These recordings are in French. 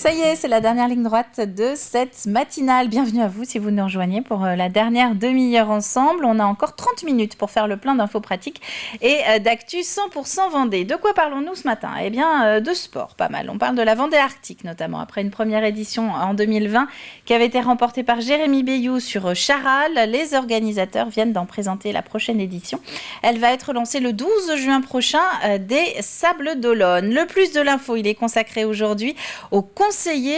Ça y est, c'est la dernière ligne droite de cette matinale. Bienvenue à vous si vous nous rejoignez pour la dernière demi-heure ensemble. On a encore 30 minutes pour faire le plein d'infos pratiques et d'actu 100% Vendée. De quoi parlons-nous ce matin ? Eh bien, de sport, pas mal. On parle de la Vendée Arctique notamment, après une première édition en 2020 qui avait été remportée par Jérémy Bayou sur Charal. Les organisateurs viennent d'en présenter la prochaine édition. Elle va être lancée le 12 juin prochain des Sables d'Olonne. Le plus de l'info, il est consacré aujourd'hui au conseiller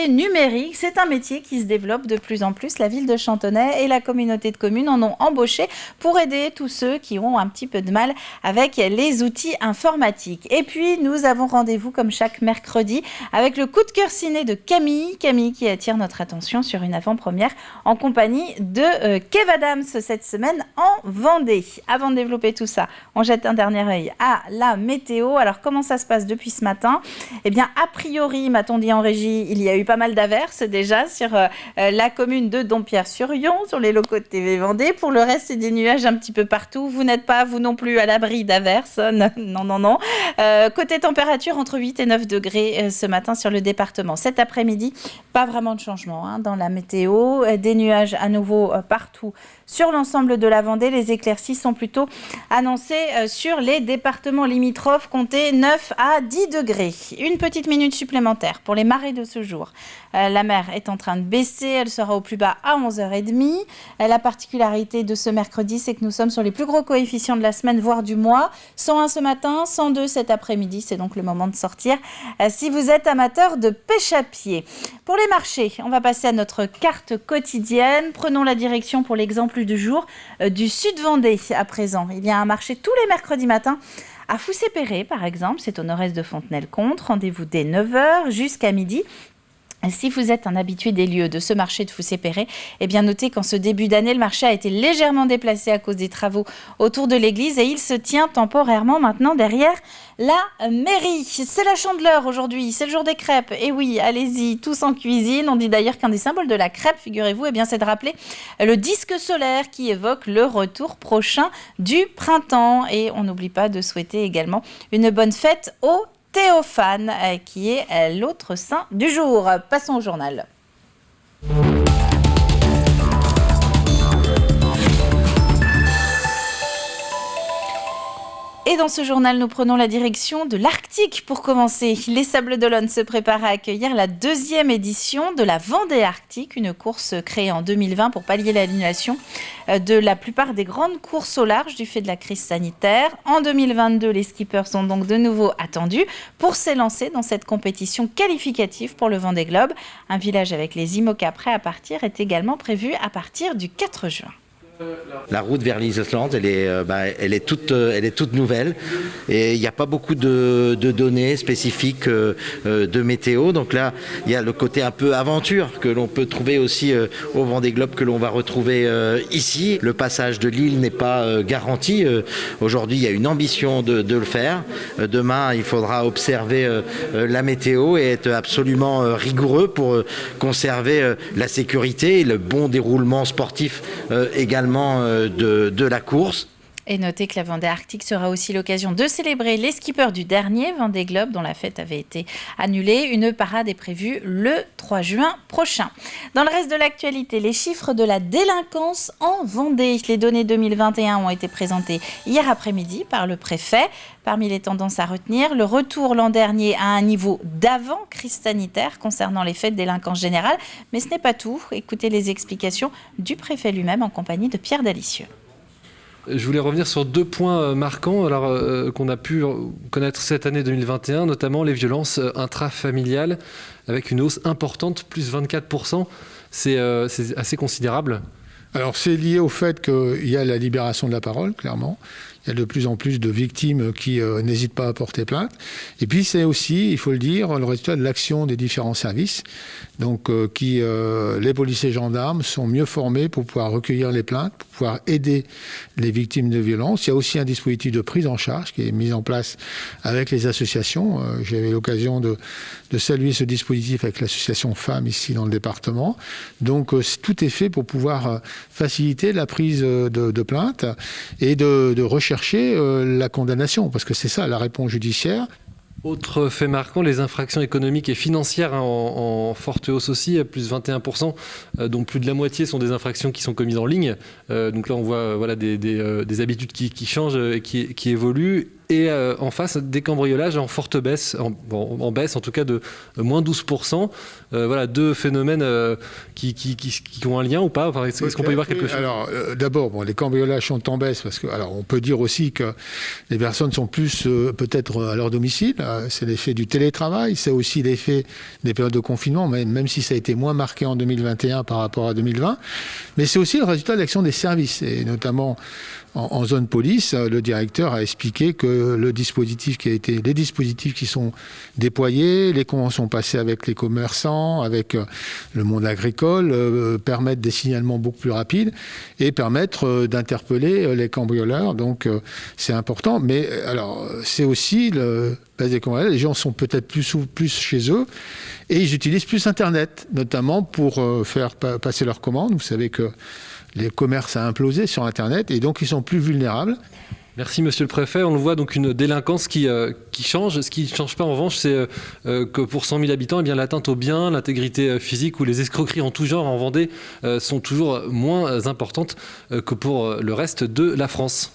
numérique. C'est un métier qui se développe de plus en plus. La ville de Chantonnay et la communauté de communes en ont embauché pour aider tous ceux qui ont un petit peu de mal avec les outils informatiques. Et puis, nous avons rendez-vous comme chaque mercredi avec le coup de cœur ciné de Camille. Camille qui attire notre attention sur une avant-première en compagnie de Kev Adams cette semaine en Vendée. Avant de développer tout ça, on jette un dernier œil à la météo. Alors, comment ça se passe depuis ce matin ? Eh bien, a priori, m'a-t-on dit en régie, il y a eu pas mal d'averses déjà sur la commune de Dompierre-sur-Yon, sur les locaux de TV Vendée. Pour le reste, c'est des nuages un petit peu partout. Vous n'êtes pas, vous non plus, à l'abri d'averses. Non. Côté température, entre 8 et 9 degrés ce matin sur le département. Cet après-midi, pas vraiment de changement dans la météo. Des nuages à nouveau partout sur l'ensemble de la Vendée. Les éclaircies sont plutôt annoncées sur les départements limitrophes, comptez 9 à 10 degrés. Une petite minute supplémentaire pour les marées de ce jour. La mer est en train de baisser, elle sera au plus bas à 11h30. La particularité de ce mercredi, c'est que nous sommes sur les plus gros coefficients de la semaine, voire du mois. 101 ce matin, 102 cet après-midi, c'est donc le moment de sortir si vous êtes amateur de pêche à pied. Pour les marchés, on va passer à notre carte quotidienne. Prenons la direction pour l'exemple du jour du Sud Vendée à présent. Il y a un marché tous les mercredis matins à Foussé-Perret, par exemple, c'est au nord-est de Fontenay-le-Comte. Rendez-vous dès 9h jusqu'à midi. Si vous êtes un habitué des lieux de ce marché de Foussé-Perret, eh bien notez qu'en ce début d'année, le marché a été légèrement déplacé à cause des travaux autour de l'église et il se tient temporairement maintenant derrière la mairie. C'est la Chandeleur aujourd'hui, c'est le jour des crêpes. Et oui, allez-y, tous en cuisine. On dit d'ailleurs qu'un des symboles de la crêpe, figurez-vous, eh bien, c'est de rappeler le disque solaire qui évoque le retour prochain du printemps. Et on n'oublie pas de souhaiter également une bonne fête aux Théophane, qui est l'autre saint du jour. Passons au journal. Et dans ce journal, nous prenons la direction de l'Arctique pour commencer. Les Sables d'Olonne se préparent à accueillir la 2e édition de la Vendée Arctique, une course créée en 2020 pour pallier l'annulation de la plupart des grandes courses au large du fait de la crise sanitaire. En 2022, les skippers sont donc de nouveau attendus pour s'élancer dans cette compétition qualificative pour le Vendée Globe. Un village avec les IMOCA prêts à partir est également prévu à partir du 4 juin. La route vers l'Island, elle est toute nouvelle et il n'y a pas beaucoup de données spécifiques de météo. Donc là, il y a le côté un peu aventure que l'on peut trouver aussi au Vendée Globe que l'on va retrouver ici. Le passage de l'île n'est pas garanti. Aujourd'hui, il y a une ambition de le faire. Demain, il faudra observer la météo et être absolument rigoureux pour conserver la sécurité et le bon déroulement sportif également de la course. Et notez que la Vendée Arctique sera aussi l'occasion de célébrer les skippers du dernier Vendée Globe dont la fête avait été annulée. Une parade est prévue le 3 juin prochain. Dans le reste de l'actualité, les chiffres de la délinquance en Vendée. Les données 2021 ont été présentées hier après-midi par le préfet. Parmi les tendances à retenir, le retour l'an dernier à un niveau d'avant crise sanitaire concernant les faits de délinquance générale. Mais ce n'est pas tout. Écoutez les explications du préfet lui-même en compagnie de Pierre Dalicieux. Je voulais revenir sur 2 points marquants qu'on a pu connaître cette année 2021, notamment les violences intrafamiliales, avec une hausse importante, plus 24%. C'est assez considérable. Alors c'est lié au fait qu'il y a la libération de la parole, clairement. Il y a de plus en plus de victimes qui n'hésitent pas à porter plainte. Et puis c'est aussi, il faut le dire, le résultat de l'action des différents services. Donc les policiers et gendarmes sont mieux formés pour pouvoir recueillir les plaintes, pour pouvoir aider les victimes de violences. Il y a aussi un dispositif de prise en charge qui est mis en place avec les associations. J'ai eu l'occasion de saluer ce dispositif avec l'association Femmes ici dans le département. Donc tout est fait pour pouvoir faciliter la prise de plainte et de rechercher la condamnation, parce que c'est ça la réponse judiciaire. Autre fait marquant, les infractions économiques et financières en forte hausse aussi, à plus 21%, dont plus de la moitié sont des infractions qui sont commises en ligne. Donc là, on voit des habitudes qui changent et qui évoluent. Et en face, des cambriolages en forte baisse, en baisse en tout cas de moins 12%. Deux phénomènes qui ont un lien ou pas. Enfin, est-ce qu'on peut y voir quelque chose ? Alors, d'abord, les cambriolages sont en baisse parce que, alors, on peut dire aussi que les personnes sont plus peut-être à leur domicile. C'est l'effet du télétravail, c'est aussi l'effet des périodes de confinement, même si ça a été moins marqué en 2021 par rapport à 2020. Mais c'est aussi le résultat de l'action des services, et notamment en zone police, le directeur a expliqué que les dispositifs qui sont déployés, les conventions passées avec les commerçants, avec le monde agricole, permettent des signalements beaucoup plus rapides et permettent d'interpeller les cambrioleurs. Donc c'est important. Mais alors c'est aussi des cambrioleurs. Les gens sont peut-être plus chez eux et ils utilisent plus Internet, notamment pour faire passer leurs commandes. Vous savez que les commerces a implosé sur Internet et donc ils sont plus vulnérables. Merci Monsieur le Préfet. On le voit, donc une délinquance qui change. Ce qui ne change pas en revanche, c'est que pour 100 000 habitants, l'atteinte aux biens, l'intégrité physique ou les escroqueries en tout genre en Vendée sont toujours moins importantes que pour le reste de la France.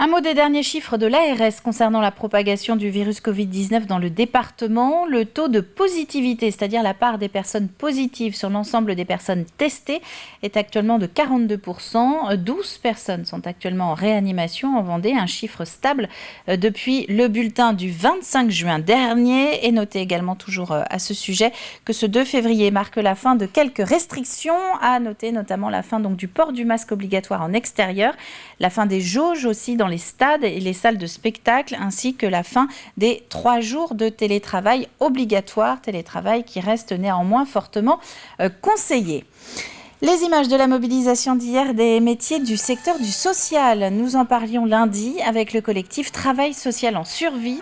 Un mot des derniers chiffres de l'ARS concernant la propagation du virus Covid-19 dans le département. Le taux de positivité, c'est-à-dire la part des personnes positives sur l'ensemble des personnes testées, est actuellement de 42%. 12 personnes sont actuellement en réanimation en Vendée, un chiffre stable depuis le bulletin du 25 juin dernier. Et notez également toujours à ce sujet que ce 2 février marque la fin de quelques restrictions. À noter notamment la fin donc, du port du masque obligatoire en extérieur, la fin des jauges aussi dans les stades et les salles de spectacle, ainsi que la fin des 3 jours de télétravail obligatoire, télétravail qui reste néanmoins fortement conseillé. Les images de la mobilisation d'hier des métiers du secteur du social. Nous en parlions lundi avec le collectif Travail social en survie,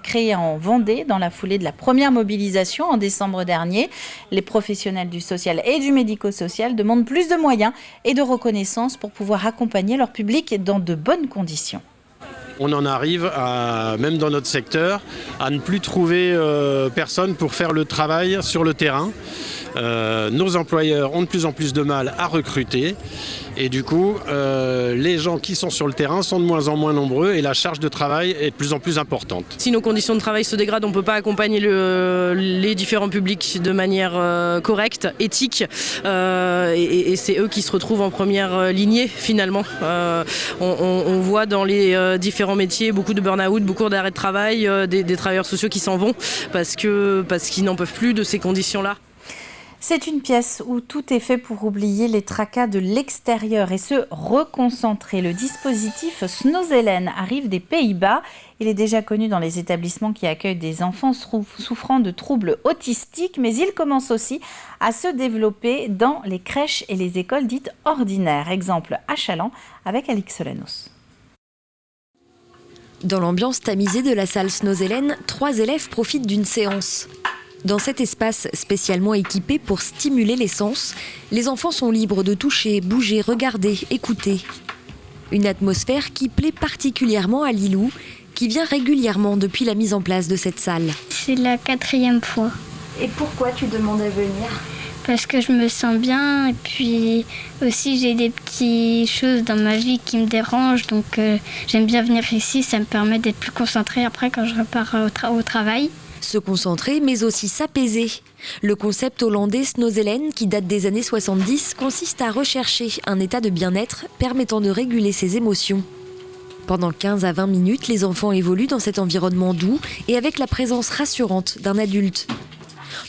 créé en Vendée dans la foulée de la première mobilisation en décembre dernier. Les professionnels du social et du médico-social demandent plus de moyens et de reconnaissance pour pouvoir accompagner leur public dans de bonnes conditions. On en arrive, même dans notre secteur, à ne plus trouver personne pour faire le travail sur le terrain. Nos employeurs ont de plus en plus de mal à recruter et du coup les gens qui sont sur le terrain sont de moins en moins nombreux et la charge de travail est de plus en plus importante. Si nos conditions de travail se dégradent, on ne peut pas accompagner les différents publics de manière correcte, éthique et c'est eux qui se retrouvent en première lignée finalement. On voit dans les différents métiers beaucoup de burn-out, beaucoup d'arrêts de travail, des travailleurs sociaux qui s'en vont parce qu'ils n'en peuvent plus de ces conditions-là. C'est une pièce où tout est fait pour oublier les tracas de l'extérieur et se reconcentrer. Le dispositif Snozelen arrive des Pays-Bas. Il est déjà connu dans les établissements qui accueillent des enfants souffrant de troubles autistiques, mais il commence aussi à se développer dans les crèches et les écoles dites ordinaires. Exemple à Chaland avec Alix Solanos. Dans l'ambiance tamisée de la salle Snozelen, 3 élèves profitent d'une séance. Dans cet espace spécialement équipé pour stimuler les sens, les enfants sont libres de toucher, bouger, regarder, écouter. Une atmosphère qui plaît particulièrement à Lilou, qui vient régulièrement depuis la mise en place de cette salle. C'est la 4e fois. Et pourquoi tu demandes à venir ? Parce que je me sens bien et puis aussi j'ai des petites choses dans ma vie qui me dérangent. Donc j'aime bien venir ici, ça me permet d'être plus concentrée après quand je repars au travail. Se concentrer, mais aussi s'apaiser. Le concept hollandais Snozelen, qui date des années 70, consiste à rechercher un état de bien-être permettant de réguler ses émotions. Pendant 15 à 20 minutes, les enfants évoluent dans cet environnement doux et avec la présence rassurante d'un adulte.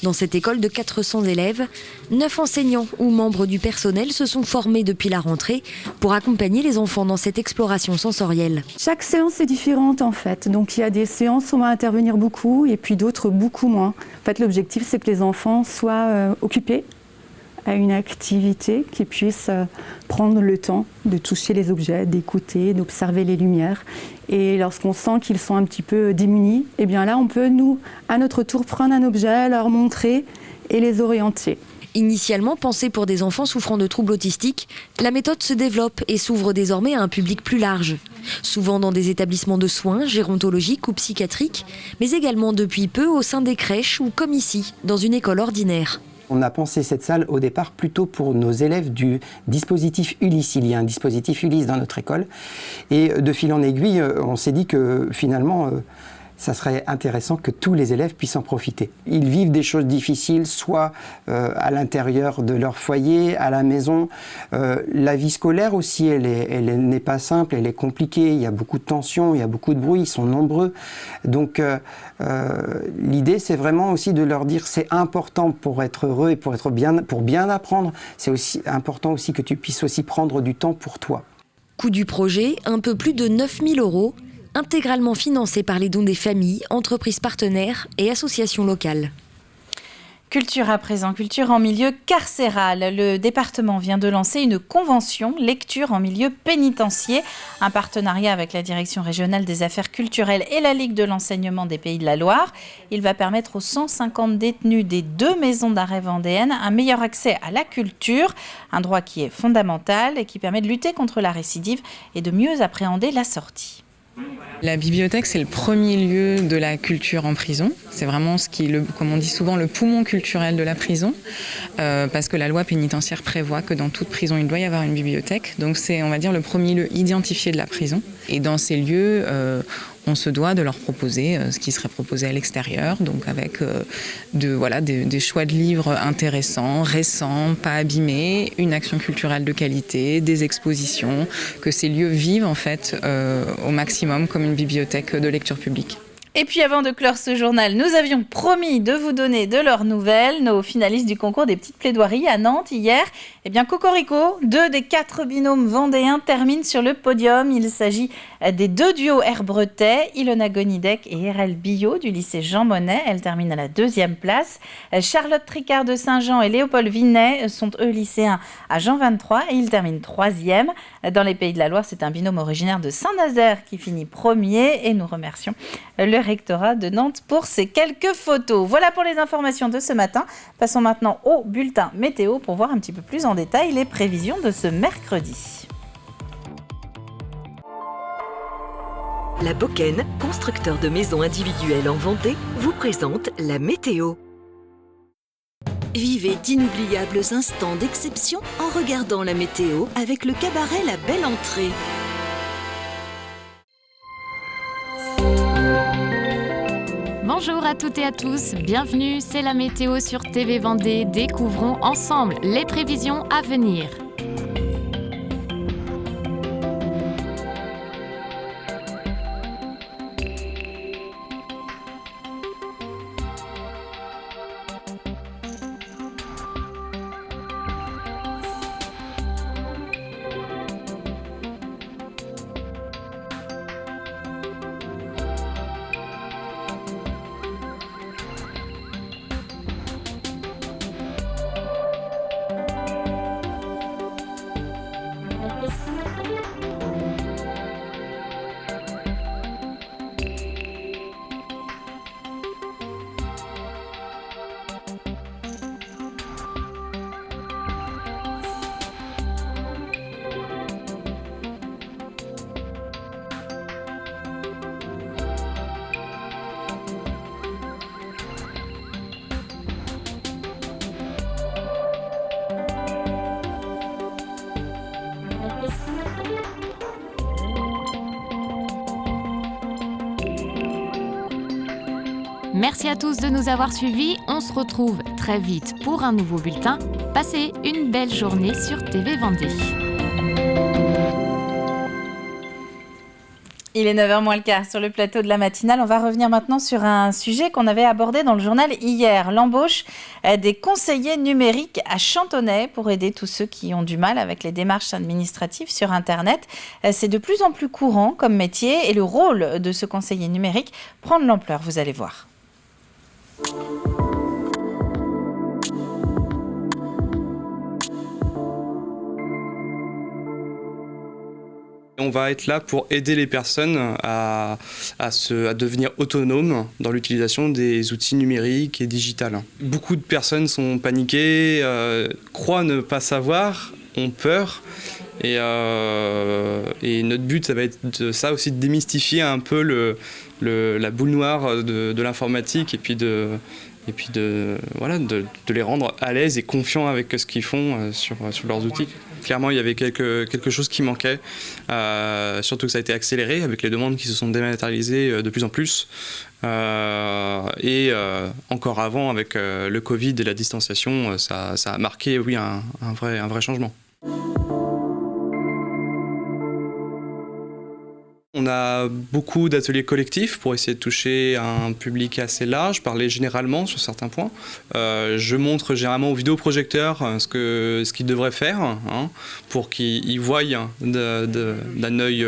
Dans cette école de 400 élèves, 9 enseignants ou membres du personnel se sont formés depuis la rentrée pour accompagner les enfants dans cette exploration sensorielle. Chaque séance est différente en fait, donc il y a des séances où on va intervenir beaucoup et puis d'autres beaucoup moins. En fait, l'objectif c'est que les enfants soient occupés à une activité, qu'ils puissent prendre le temps de toucher les objets, d'écouter, d'observer les lumières. Et lorsqu'on sent qu'ils sont un petit peu démunis, eh bien là on peut nous, à notre tour, prendre un objet, leur montrer et les orienter. Initialement pensée pour des enfants souffrant de troubles autistiques, la méthode se développe et s'ouvre désormais à un public plus large. Souvent dans des établissements de soins, gérontologiques ou psychiatriques, mais également depuis peu au sein des crèches ou comme ici, dans une école ordinaire. On a pensé cette salle au départ plutôt pour nos élèves du dispositif Ulysse. Il y a un dispositif Ulysse dans notre école. Et de fil en aiguille, on s'est dit que finalement, ça serait intéressant que tous les élèves puissent en profiter. Ils vivent des choses difficiles, soit à l'intérieur de leur foyer, à la maison. La vie scolaire aussi, elle n'est pas simple, elle est compliquée. Il y a beaucoup de tensions, il y a beaucoup de bruit, ils sont nombreux. Donc l'idée, c'est vraiment aussi de leur dire c'est important pour être heureux et pour bien apprendre. C'est aussi important aussi que tu puisses aussi prendre du temps pour toi. Coût du projet, un peu plus de 9 000 €. Intégralement financé par les dons des familles, entreprises partenaires et associations locales. Culture à présent, culture en milieu carcéral. Le département vient de lancer une convention lecture en milieu pénitentiaire, un partenariat avec la Direction régionale des affaires culturelles et la Ligue de l'enseignement des Pays de la Loire. Il va permettre aux 150 détenus des 2 maisons d'arrêt vendéennes un meilleur accès à la culture, un droit qui est fondamental et qui permet de lutter contre la récidive et de mieux appréhender la sortie. La bibliothèque, c'est le premier lieu de la culture en prison. C'est vraiment ce qui est, comme on dit souvent, le poumon culturel de la prison, parce que la loi pénitentiaire prévoit que dans toute prison, il doit y avoir une bibliothèque. Donc c'est, on va dire, le premier lieu identifié de la prison. Et dans ces lieux, on se doit de leur proposer ce qui serait proposé à l'extérieur, donc avec des choix de livres intéressants, récents, pas abîmés, une action culturelle de qualité, des expositions, que ces lieux vivent en fait au maximum comme une bibliothèque de lecture publique. Et puis avant de clore ce journal, nous avions promis de vous donner de leurs nouvelles. Nos finalistes du concours des petites plaidoiries à Nantes hier, cocorico, 2 des 4 binômes vendéens terminent sur le podium. Il s'agit des 2 duos Herbretais, Ilona Gonidec et Erel Billot du lycée Jean Monnet. Elle termine à la 2e place. Charlotte Tricard de Saint-Jean et Léopold Vinet sont eux lycéens à Jean 23 et ils terminent 3e. Dans les Pays de la Loire, c'est un binôme originaire de Saint-Nazaire qui finit premier et nous remercions le rectorat de Nantes pour ces quelques photos. Voilà pour les informations de ce matin. Passons maintenant au bulletin météo pour voir un petit peu plus en détail les prévisions de ce mercredi. La Bocquenne, constructeur de maisons individuelles en Vendée, vous présente la météo. Vivez d'inoubliables instants d'exception en regardant la météo avec le cabaret La Belle Entrée. Bonjour à toutes et à tous, bienvenue, c'est la météo sur TV Vendée. Découvrons ensemble les prévisions à venir. Merci à tous de nous avoir suivis. On se retrouve très vite pour un nouveau bulletin. Passez une belle journée sur TV Vendée. Il est 9h moins le quart sur le plateau de la matinale. On va revenir maintenant sur un sujet qu'on avait abordé dans le journal hier. L'embauche des conseillers numériques à Chantonnay pour aider tous ceux qui ont du mal avec les démarches administratives sur Internet. C'est de plus en plus courant comme métier et le rôle de ce conseiller numérique prend de l'ampleur, vous allez voir. On va être là pour aider les personnes à devenir autonomes dans l'utilisation des outils numériques et digitales. Beaucoup de personnes sont paniquées, croient ne pas savoir, ont peur. Et notre but, ça va être ça aussi, de démystifier un peu la boule noire de l'informatique et puis de les rendre à l'aise et confiants avec ce qu'ils font sur leurs outils. Clairement, il y avait quelque chose qui manquait, surtout que ça a été accéléré avec les demandes qui se sont dématérialisées de plus en plus. Encore avant, avec le Covid et la distanciation, ça a marqué, oui, un vrai changement. On a beaucoup d'ateliers collectifs pour essayer de toucher un public assez large, parler généralement sur certains points. Je montre généralement au vidéoprojecteur ce qu'ils devraient faire pour qu'ils voient d'un œil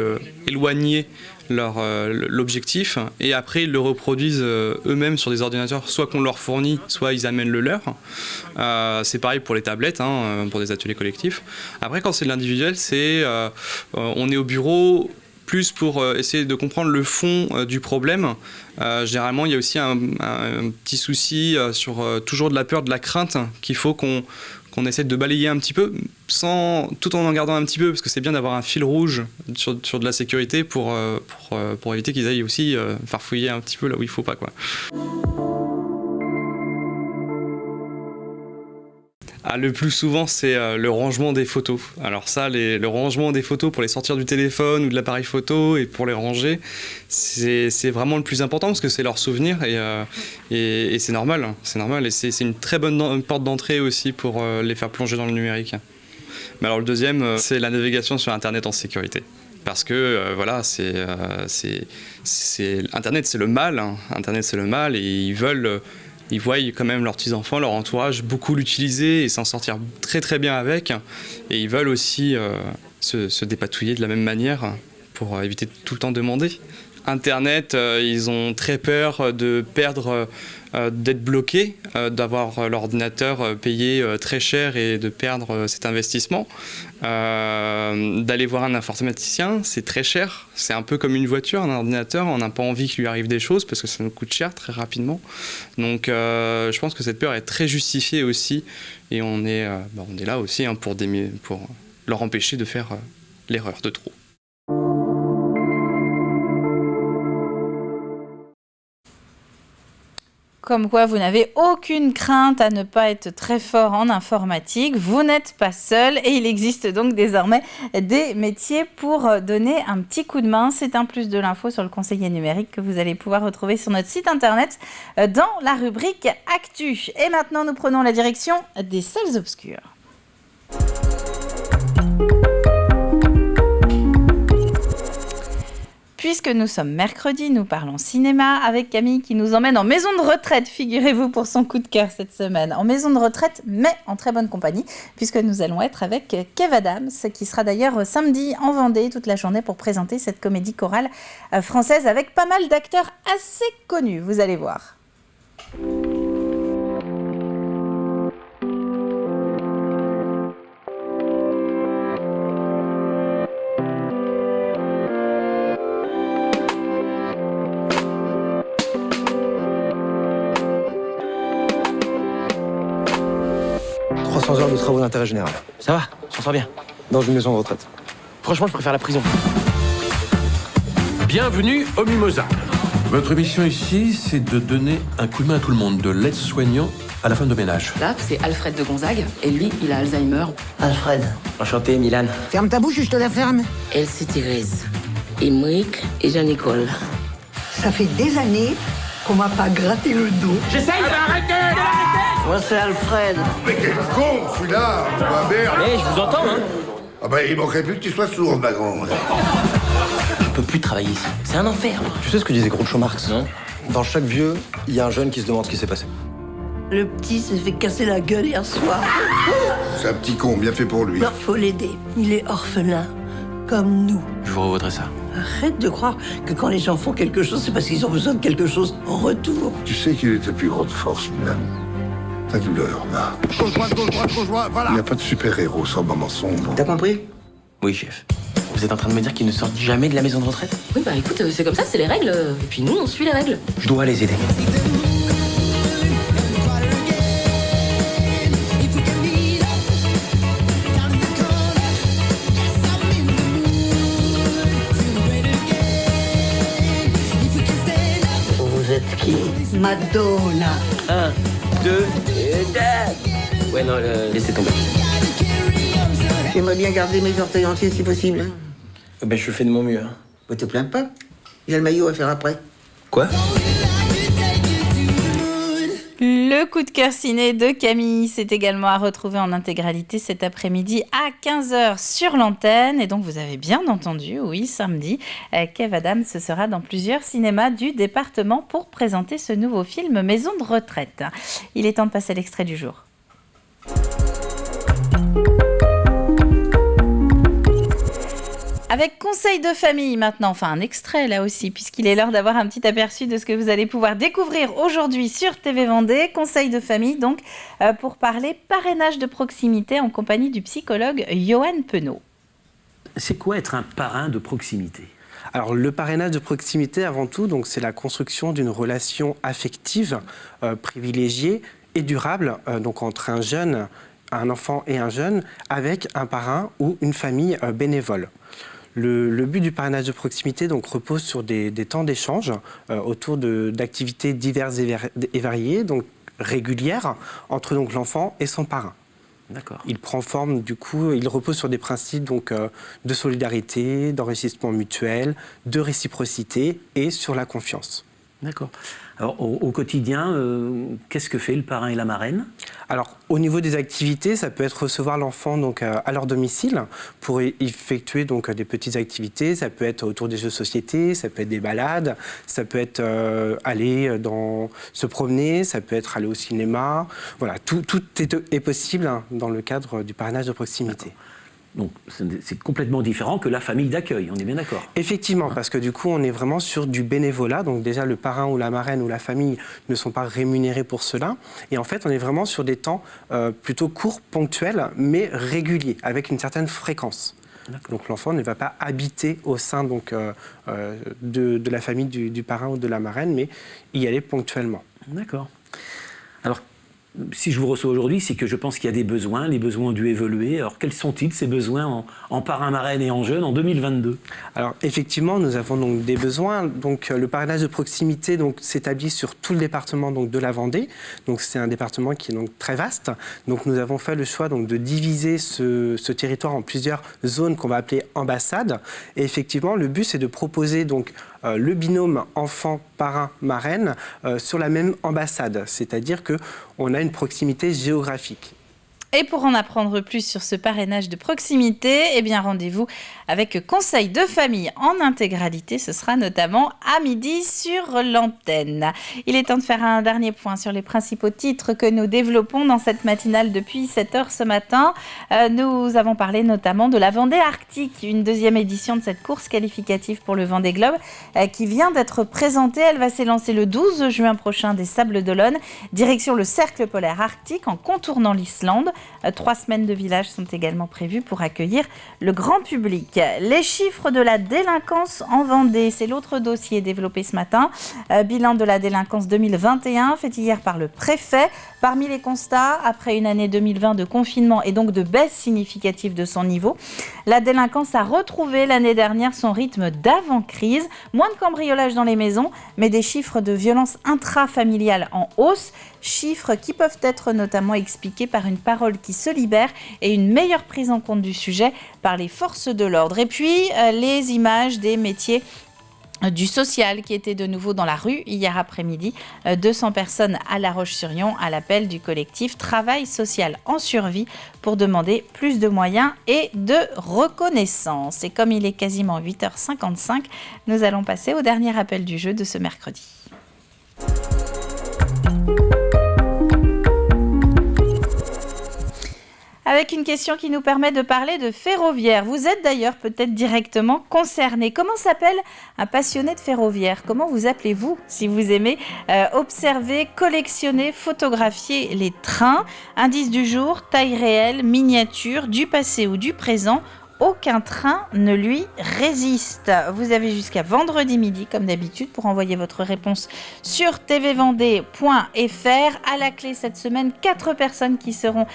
éloigné l'objectif, et après ils le reproduisent eux-mêmes sur des ordinateurs, soit qu'on leur fournit, soit ils amènent le leur. C'est pareil pour les tablettes, pour des ateliers collectifs. Après, quand c'est de l'individuel, on est au bureau plus pour essayer de comprendre le fond du problème. Généralement, il y a aussi un petit souci sur toujours de la peur, de la crainte, qu'il faut qu'on essaie de balayer un petit peu, tout en gardant un petit peu, parce que c'est bien d'avoir un fil rouge sur de la sécurité pour éviter qu'ils aillent aussi farfouiller un petit peu là où il ne faut pas, quoi. Le plus souvent, c'est le rangement des photos. Alors ça, le rangement des photos pour les sortir du téléphone ou de l'appareil photo et pour les ranger, c'est vraiment le plus important parce que c'est leur souvenir et c'est normal. C'est normal et c'est une très bonne porte d'entrée aussi pour les faire plonger dans le numérique. Mais alors le deuxième, c'est la navigation sur Internet en sécurité. Parce que Internet, c'est le mal. Internet, c'est le mal, et ils voient quand même leurs petits-enfants, leur entourage, beaucoup l'utiliser et s'en sortir très très bien avec. Et ils veulent aussi se dépatouiller de la même manière pour éviter de tout le temps demander. Internet, ils ont très peur de perdre, d'être bloqués, d'avoir l'ordinateur payé très cher et de perdre cet investissement. D'aller voir un informaticien, c'est très cher. C'est un peu comme une voiture, un ordinateur. On n'a pas envie qu'il lui arrive des choses parce que ça nous coûte cher très rapidement. Donc je pense que cette peur est très justifiée aussi. Et on est là aussi pour leur empêcher de faire l'erreur de trop. Comme quoi, vous n'avez aucune crainte à ne pas être très fort en informatique. Vous n'êtes pas seul et il existe donc désormais des métiers pour donner un petit coup de main. C'est un plus de l'info sur le conseiller numérique que vous allez pouvoir retrouver sur notre site internet dans la rubrique Actu. Et maintenant, nous prenons la direction des salles obscures. Puisque nous sommes mercredi, nous parlons cinéma avec Camille qui nous emmène en maison de retraite, figurez-vous, pour son coup de cœur cette semaine. En maison de retraite, mais en très bonne compagnie, puisque nous allons être avec Kev Adams, qui sera d'ailleurs samedi en Vendée toute la journée pour présenter cette comédie chorale française avec pas mal d'acteurs assez connus, vous allez voir. Heures de travaux d'intérêt général. Ça va, on s'en sort bien. Dans une maison de retraite. Franchement, je préfère la prison. Bienvenue au Mimosa. Votre mission ici, c'est de donner un coup de main à tout le monde, de l'aide-soignant à la femme de ménage. Là, c'est Alfred de Gonzague, et lui, il a Alzheimer. Alfred. Enchanté, Milan. Ferme ta bouche, je te la ferme. Elsie Thérèse, Émeric et Jean-Nicole. Ça fait des années qu'on m'a pas gratté le dos. J'essaye. Arrêtez. Moi, c'est Alfred. Mais quel con, celui-là. Bah merde. Eh, je vous entends, hein. Ah bah, il manquerait plus que tu sois sourde, ma grande. Je peux plus travailler ici. C'est un enfer. Tu sais ce que disait Groucho Marx, non? Dans chaque vieux, il y a un jeune qui se demande ce qui s'est passé. Le petit s'est fait casser la gueule hier soir. C'est un petit con, bien fait pour lui. Non, faut l'aider. Il est orphelin, comme nous. Je vous revaudrai ça. Arrête de croire que quand les gens font quelque chose, c'est parce qu'ils ont besoin de quelque chose en retour. Tu sais quelle est ta plus grande force, Milan? Ta douleur, là. Gauche, droite, voilà. Il n'y a pas de super-héros sans moment sombre. T'as compris? Oui, chef. Vous êtes en train de me dire qu'ils ne sortent jamais de la maison de retraite? Oui, bah écoute, c'est comme ça, c'est les règles. Et puis nous, on suit les règles. Je dois les aider. Vous êtes qui? Madonna. 1, 2, et tac. Ouais, non, laissez tomber. J'aimerais bien garder mes orteils entiers si possible. Ben, je fais de mon mieux. Hein. Ne te plains pas. Il y a le maillot à faire après. Quoi? Le coup de cœur ciné de Camille, c'est également à retrouver en intégralité cet après-midi à 15h sur l'antenne. Et donc vous avez bien entendu, oui, samedi, Kev Adams sera dans plusieurs cinémas du département pour présenter ce nouveau film Maison de retraite. Il est temps de passer à l'extrait du jour. Avec conseil de famille maintenant, enfin un extrait là aussi, puisqu'il est l'heure d'avoir un petit aperçu de ce que vous allez pouvoir découvrir aujourd'hui sur TV Vendée. Conseil de famille donc pour parler parrainage de proximité en compagnie du psychologue Johan Penaud. C'est quoi être un parrain de proximité ? Alors le parrainage de proximité avant tout, donc, c'est la construction d'une relation affective privilégiée et durable donc entre un enfant et un jeune avec un parrain ou une famille bénévole. Le but du parrainage de proximité donc, repose sur des temps d'échange autour d'activités diverses et variées, donc régulières, entre donc, l'enfant et son parrain. D'accord. Il prend forme, du coup, il repose sur des principes donc, de solidarité, d'enrichissement mutuel, de réciprocité et sur la confiance. D'accord. Alors, au quotidien, qu'est-ce que fait le parrain et la marraine ? Alors, au niveau des activités, ça peut être recevoir l'enfant donc, à leur domicile pour effectuer donc, des petites activités. Ça peut être autour des jeux de société, ça peut être des balades, ça peut être aller se promener, ça peut être aller au cinéma. Voilà, tout est possible hein, dans le cadre du parrainage de proximité. D'accord. Donc, c'est complètement différent que la famille d'accueil, on est bien d'accord. Effectivement, parce que du coup, on est vraiment sur du bénévolat. Donc déjà, le parrain ou la marraine ou la famille ne sont pas rémunérés pour cela. Et en fait, on est vraiment sur des temps plutôt courts, ponctuels, mais réguliers, avec une certaine fréquence. Donc l'enfant ne va pas habiter au sein donc, de la famille du parrain ou de la marraine, mais y aller ponctuellement. D'accord. Alors, si je vous reçois aujourd'hui, c'est que je pense qu'il y a des besoins. Les besoins ont dû évoluer. Alors, quels sont-ils, ces besoins en parrain, marraine et en jeune en 2022 ? Alors, effectivement, nous avons donc des besoins. Donc, le parrainage de proximité donc, s'établit sur tout le département donc, de la Vendée. Donc, c'est un département qui est donc, très vaste. Donc, nous avons fait le choix donc, de diviser ce territoire en plusieurs zones qu'on va appeler ambassades. Et effectivement, le but, c'est de proposer donc, le binôme enfant-parrain-marraine sur la même ambassade. C'est-à-dire qu'on a une proximité géographique. Et pour en apprendre plus sur ce parrainage de proximité, eh bien rendez-vous avec Conseil de famille en intégralité. Ce sera notamment à midi sur l'antenne. Il est temps de faire un dernier point sur les principaux titres que nous développons dans cette matinale depuis 7h ce matin. Nous avons parlé notamment de la Vendée Arctique, une deuxième édition de cette course qualificative pour le Vendée Globe qui vient d'être présentée. Elle va s'élancer le 12 juin prochain des Sables d'Olonne, direction le cercle polaire arctique en contournant l'Islande. 3 semaines de village sont également prévues pour accueillir le grand public. Les chiffres de la délinquance en Vendée, c'est l'autre dossier développé ce matin. Bilan de la délinquance 2021 fait hier par le préfet. Parmi les constats, après une année 2020 de confinement et donc de baisse significative de son niveau, la délinquance a retrouvé l'année dernière son rythme d'avant-crise. Moins de cambriolages dans les maisons, mais des chiffres de violences intrafamiliales en hausse. Chiffres qui peuvent être notamment expliqués par une parole qui se libère et une meilleure prise en compte du sujet par les forces de l'ordre. Et puis, les images des métiers du social qui étaient de nouveau dans la rue hier après-midi. 200 personnes à La Roche-sur-Yon à l'appel du collectif Travail social en survie pour demander plus de moyens et de reconnaissance. Et comme il est quasiment 8h55, nous allons passer au dernier appel du jeu de ce mercredi. Avec une question qui nous permet de parler de ferroviaire. Vous êtes d'ailleurs peut-être directement concerné. Comment s'appelle un passionné de ferroviaire ? Comment vous appelez-vous si vous aimez observer, collectionner, photographier les trains ? Indice du jour, taille réelle, miniature, du passé ou du présent. aucun train ne lui résiste. Vous avez jusqu'à vendredi midi, comme d'habitude, pour envoyer votre réponse sur tvvendée.fr. À la clé cette semaine, 4 personnes qui seront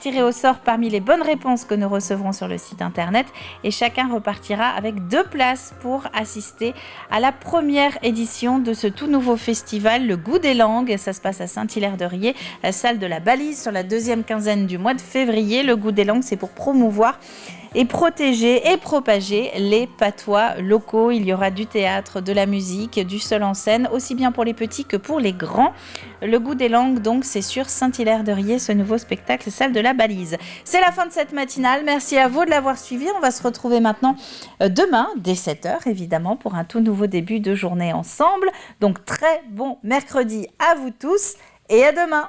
tirées au sort parmi les bonnes réponses que nous recevrons sur le site internet. Et chacun repartira avec 2 places pour assister à la première édition de ce tout nouveau festival, le Goût des Langues. Ça se passe à Saint-Hilaire-de-Riez, salle de la Balise, sur la 2e quinzaine du mois de février. Le Goût des Langues, c'est pour promouvoir et protéger et propager les patois locaux. Il y aura du théâtre, de la musique, du seul en scène, aussi bien pour les petits que pour les grands. Le Goût des Langues, donc, c'est sur Saint-Hilaire-de-Riez, ce nouveau spectacle, salle de la Balise. C'est la fin de cette matinale. Merci à vous de l'avoir suivi. On va se retrouver maintenant demain, dès 7h, évidemment, pour un tout nouveau début de journée ensemble. Donc, très bon mercredi à vous tous et à demain.